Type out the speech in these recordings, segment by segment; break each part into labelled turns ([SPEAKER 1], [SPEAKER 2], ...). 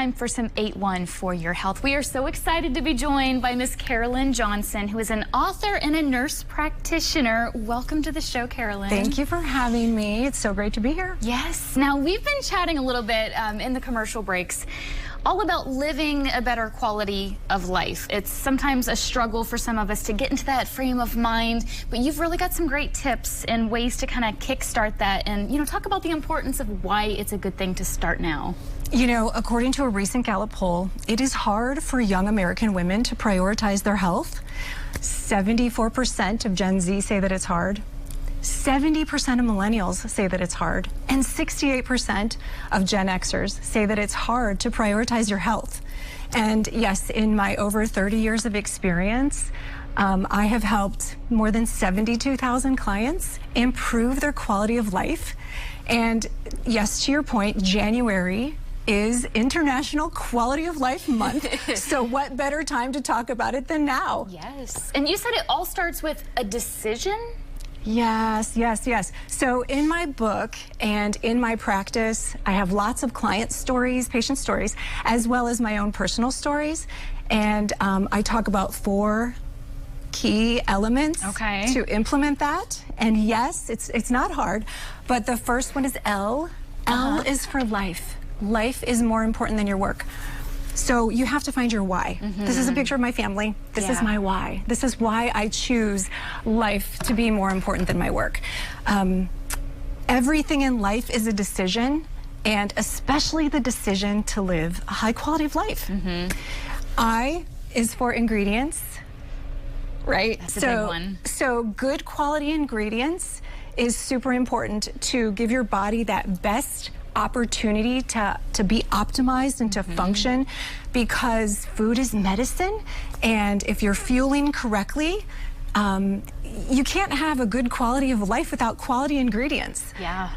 [SPEAKER 1] time for some 8-1 for your health. We are so excited to be joined by Miss Carolyn Johnson, who is an author and a nurse practitioner. Welcome to the show, Carolyn.
[SPEAKER 2] Thank you for having me. It's so great to be here.
[SPEAKER 1] Yes. Now, we've been chatting a little bit in the commercial breaks all about living a better quality of life. It's sometimes a struggle for some of us to get into that frame of mind, but you've really got some great tips and ways to kind of kickstart that and, talk about the importance of why it's a good thing to start now.
[SPEAKER 2] According to a recent Gallup poll, it is hard for young American women to prioritize their health. 74% of Gen Z say that it's hard. 70% of millennials say that it's hard, and 68% of Gen Xers say that it's hard to prioritize your health. And yes, in my over 30 years of experience, I have helped more than 72,000 clients improve their quality of life. And yes, to your point, January is International Quality of Life Month. So what better time to talk about it than now?
[SPEAKER 1] Yes. And you said it all starts with a decision?
[SPEAKER 2] Yes, yes, yes. So in my book and in my practice, I have lots of client stories, patient stories, as well as my own personal stories. And I talk about 4 key elements to implement that. And yes, it's not hard, but the first one is L. L is for life. Life is more important than your work. So you have to find your why. This is a picture of my family. This is my why. This is why I choose life to be more important than my work. Everything in life is a decision, and especially the decision to live a high quality of life. I is for ingredients, right?
[SPEAKER 1] That's a big one.
[SPEAKER 2] So good quality ingredients is super important to give your body that best opportunity to be optimized and to function, because food is medicine, and if you're fueling correctly, you can't have a good quality of life without quality ingredients.
[SPEAKER 1] Yeah.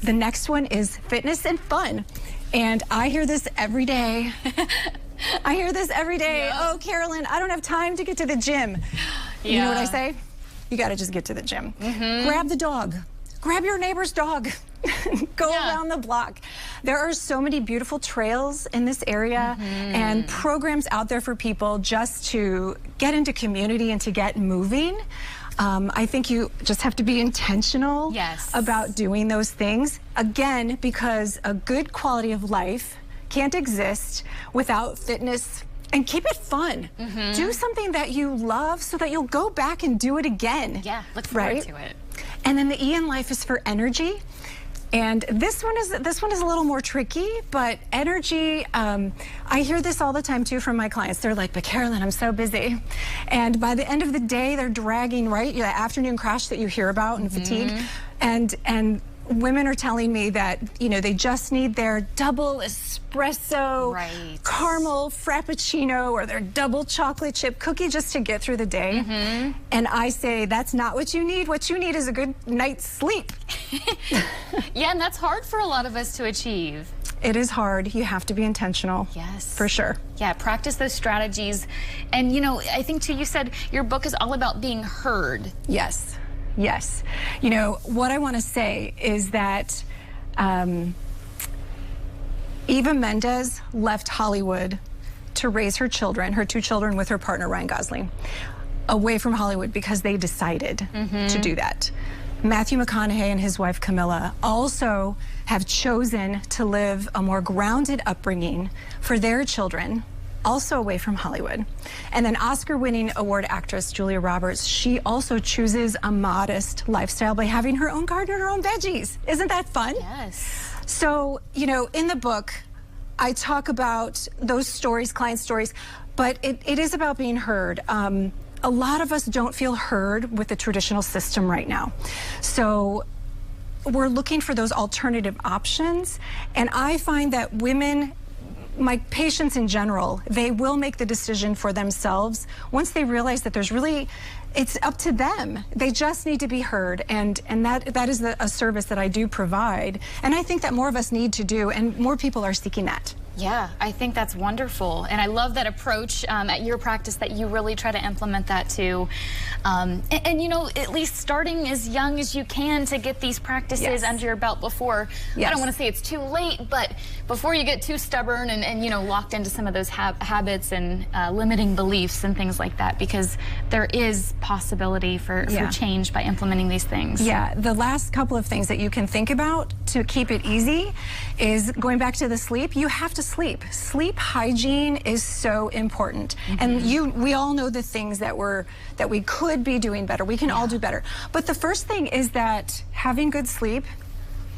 [SPEAKER 2] The next one is fitness and fun, and I hear this every day. I hear this every day. Yeah. Oh, Carolyn, I don't have time to get to the gym. Yeah. You know what I say? You got to just get to the gym. Grab the dog. Grab your neighbor's dog. Go around the block. There are so many beautiful trails in this area and programs out there for people just to get into community and to get moving. I think you just have to be intentional about doing those things. Again, because a good quality of life can't exist without fitness. And keep it fun. Do something that you love so that you'll go back and do it again.
[SPEAKER 1] Yeah, look forward to it.
[SPEAKER 2] And then the E in life is for energy. And this one is a little more tricky, but energy, I hear this all the time too from my clients. They're like, but Carolyn, I'm so busy. And by the end of the day, they're dragging, right? The afternoon crash that you hear about and fatigue. And women are telling me that, they just need their double espresso, caramel frappuccino, or their double chocolate chip cookie just to get through the day. And I say, that's not what you need. What you need is a good night's sleep.
[SPEAKER 1] Yeah, and that's hard for a lot of us to achieve.
[SPEAKER 2] It is hard. You have to be intentional.
[SPEAKER 1] Yes.
[SPEAKER 2] For sure.
[SPEAKER 1] Yeah, practice those strategies. And, I think, too, you said your book is all about being heard.
[SPEAKER 2] Yes. Yes. What I want to say is that Eva Mendes left Hollywood to raise her 2 children with her partner, Ryan Gosling, away from Hollywood because they decided to do that. Matthew McConaughey and his wife, Camilla, also have chosen to live a more grounded upbringing for their children, also away from Hollywood. And then Oscar-winning award actress Julia Roberts, she also chooses a modest lifestyle by having her own garden and her own veggies. Isn't that fun?
[SPEAKER 1] Yes.
[SPEAKER 2] So, in the book, I talk about those stories, client stories, but it is about being heard. A lot of us don't feel heard with the traditional system right now. So we're looking for those alternative options. And I find that women, my patients in general, they will make the decision for themselves once they realize that it's up to them. They just need to be heard, and that is a service that I do provide, and I think that more of us need to do, and more people are seeking that.
[SPEAKER 1] Yeah, I think that's wonderful. And I love that approach at your practice, that you really try to implement that too. And you know, at least starting as young as you can to get these practices under your belt before, I don't want to say it's too late, but before you get too stubborn and you know, locked into some of those habits and limiting beliefs and things like that, because there is possibility for change by implementing these things.
[SPEAKER 2] Yeah, the last couple of things that you can think about to keep it easy is going back to the sleep. You have to sleep. Sleep hygiene is so important. And we all know the things that we could be doing better. We can all do better. But the first thing is that having good sleep,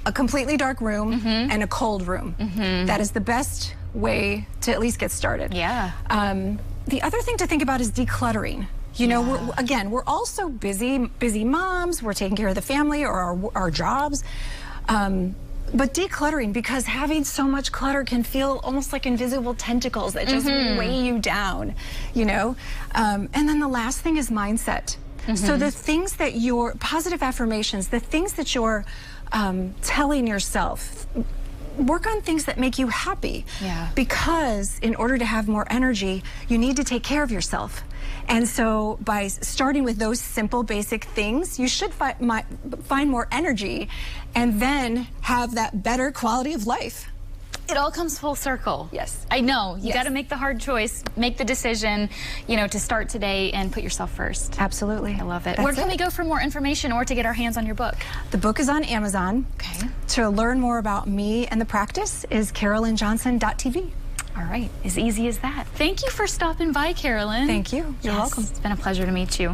[SPEAKER 2] a completely dark room, and a cold room. That is the best way to at least get started.
[SPEAKER 1] Yeah.
[SPEAKER 2] The other thing to think about is decluttering. You know, we're all so busy moms, we're taking care of the family or our jobs. But decluttering, because having so much clutter can feel almost like invisible tentacles that just weigh you down, you know? And then the last thing is mindset. So the things that your positive affirmations, the things that you're telling yourself, work on things that make you happy. Because in order to have more energy, you need to take care of yourself. And so by starting with those simple, basic things, you should find more energy and then have that better quality of life.
[SPEAKER 1] It all comes full circle.
[SPEAKER 2] Yes.
[SPEAKER 1] I know. You got to make the hard choice, make the decision, you know, to start today and put yourself first.
[SPEAKER 2] Absolutely.
[SPEAKER 1] I love it. Where can we go for more information or to get our hands on your book?
[SPEAKER 2] The book is on Amazon.
[SPEAKER 1] Okay.
[SPEAKER 2] To learn more about me and the practice is carolynjohnson.tv.
[SPEAKER 1] All right. As easy as that. Thank you for stopping by, Carolyn.
[SPEAKER 2] Thank you. You're welcome.
[SPEAKER 1] It's been a pleasure to meet you.